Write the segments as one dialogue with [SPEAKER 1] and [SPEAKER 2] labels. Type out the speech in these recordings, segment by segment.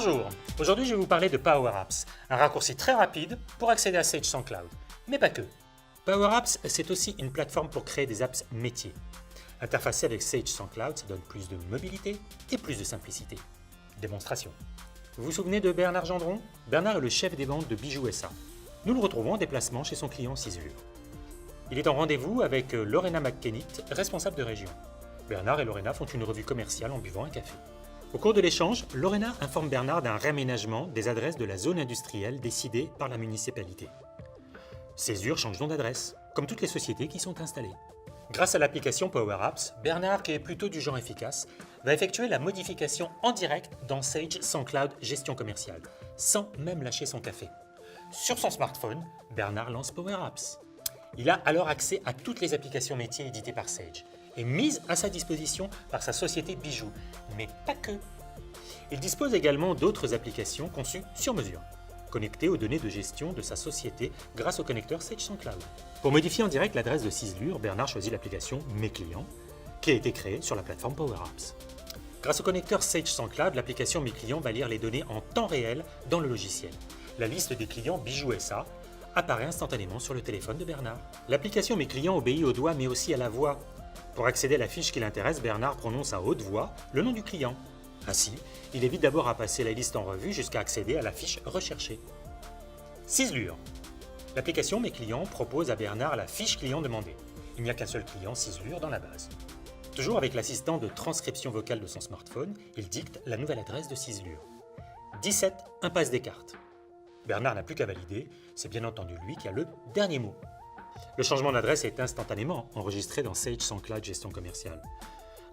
[SPEAKER 1] Bonjour, aujourd'hui je vais vous parler de Power Apps, un raccourci très rapide pour accéder à Sage sans Cloud. Mais pas que. Power Apps, c'est aussi une plateforme pour créer des apps métiers. Interfacé avec Sage sans Cloud, ça donne plus de mobilité et plus de simplicité. Démonstration. Vous vous souvenez de Bernard Gendron? Bernard est le chef des ventes de Bijoux SA. Nous le retrouvons en déplacement chez son client Cislure. Il est en rendez-vous avec Lorena McKennitt, responsable de région. Bernard et Lorena font une revue commerciale en buvant un café. Au cours de l'échange, Lorena informe Bernard d'un réaménagement des adresses de la zone industrielle décidée par la municipalité. Césure change donc d'adresse, comme toutes les sociétés qui sont installées. Grâce à l'application Power Apps, Bernard, qui est plutôt du genre efficace, va effectuer la modification en direct dans Sage sans Cloud Gestion commerciale, sans même lâcher son café. Sur son smartphone, Bernard lance Power Apps. Il a alors accès à toutes les applications métiers éditées par Sage et mises à sa disposition par sa société Bijoux, mais pas que. Il dispose également d'autres applications conçues sur mesure, connectées aux données de gestion de sa société grâce au connecteur Sage sans Cloud. Pour modifier en direct l'adresse de Cislure, Bernard choisit l'application Mes clients, qui a été créée sur la plateforme Power Apps. Grâce au connecteur Sage sans Cloud, l'application Mes clients va lire les données en temps réel dans le logiciel. La liste des clients Bijoux SA apparaît instantanément sur le téléphone de Bernard. L'application Mes clients obéit au doigt mais aussi à la voix. Pour accéder à la fiche qui l'intéresse, Bernard prononce à haute voix le nom du client. Ainsi, il évite d'abord à passer la liste en revue jusqu'à accéder à la fiche recherchée. Cislure. L'application Mes clients propose à Bernard la fiche client demandée. Il n'y a qu'un seul client Cislure dans la base. Toujours avec l'assistant de transcription vocale de son smartphone, il dicte la nouvelle adresse de Cislure. 17 Impasse Descartes. Bernard n'a plus qu'à valider, c'est bien entendu lui qui a le dernier mot. Le changement d'adresse est instantanément enregistré dans Sage sans Cloud Gestion commerciale.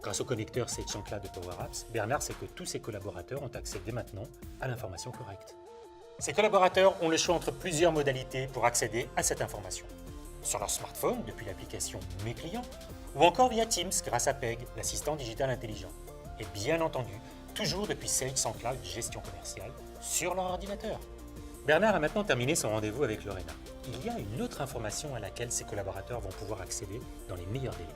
[SPEAKER 1] Grâce au connecteur Sage sans Cloud de Power Apps, Bernard sait que tous ses collaborateurs ont accès dès maintenant à l'information correcte. Ses collaborateurs ont le choix entre plusieurs modalités pour accéder à cette information. Sur leur smartphone, depuis l'application Mes clients, ou encore via Teams grâce à PEG, l'assistant digital intelligent. Et bien entendu, toujours depuis Sage sans Cloud Gestion commerciale, sur leur ordinateur. Bernard a maintenant terminé son rendez-vous avec Lorena. Il y a une autre information à laquelle ses collaborateurs vont pouvoir accéder dans les meilleurs délais.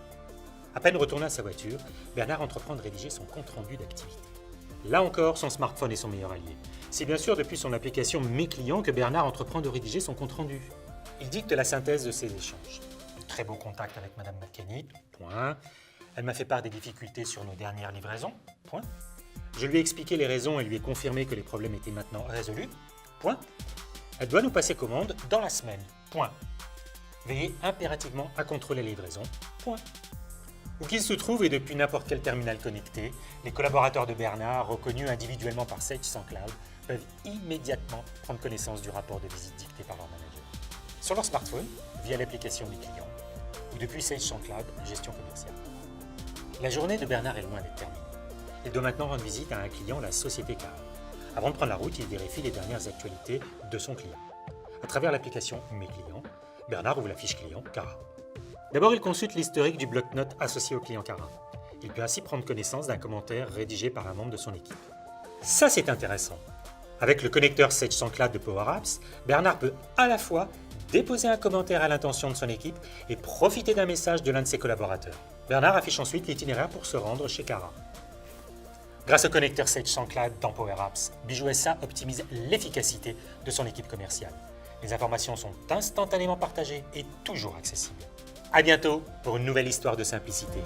[SPEAKER 1] À peine retourné à sa voiture, Bernard entreprend de rédiger son compte-rendu d'activité. Là encore, son smartphone est son meilleur allié. C'est bien sûr depuis son application Mes clients que Bernard entreprend de rédiger son compte-rendu. Il dicte la synthèse de ses échanges. Très beau contact avec Madame McKennitt, point. Elle m'a fait part des difficultés sur nos dernières livraisons, point. Je lui ai expliqué les raisons et lui ai confirmé que les problèmes étaient maintenant résolus, point. Elle doit nous passer commande dans la semaine, point. Veillez impérativement à contrôler les livraisons, point. Où qu'il se trouve et depuis n'importe quel terminal connecté, les collaborateurs de Bernard, reconnus individuellement par Sage sans Cloud, peuvent immédiatement prendre connaissance du rapport de visite dicté par leur manager. Sur leur smartphone, via l'application Mes clients, ou depuis Sage sans Cloud Gestion commerciale. La journée de Bernard est loin d'être terminée. Il doit maintenant rendre visite à un client, la société Cara. Avant de prendre la route, il vérifie les dernières actualités de son client. À travers l'application Mes clients, Bernard ouvre la fiche client Cara. D'abord, il consulte l'historique du bloc-notes associé au client Cara. Il peut ainsi prendre connaissance d'un commentaire rédigé par un membre de son équipe. Ça, c'est intéressant. Avec le connecteur Sage sans Cloud de Power Apps, Bernard peut à la fois déposer un commentaire à l'intention de son équipe et profiter d'un message de l'un de ses collaborateurs. Bernard affiche ensuite l'itinéraire pour se rendre chez Cara. Grâce au connecteur Sage sans Cloud dans Power Apps, Bijoux SA optimise l'efficacité de son équipe commerciale. Les informations sont instantanément partagées et toujours accessibles. À bientôt pour une nouvelle histoire de simplicité.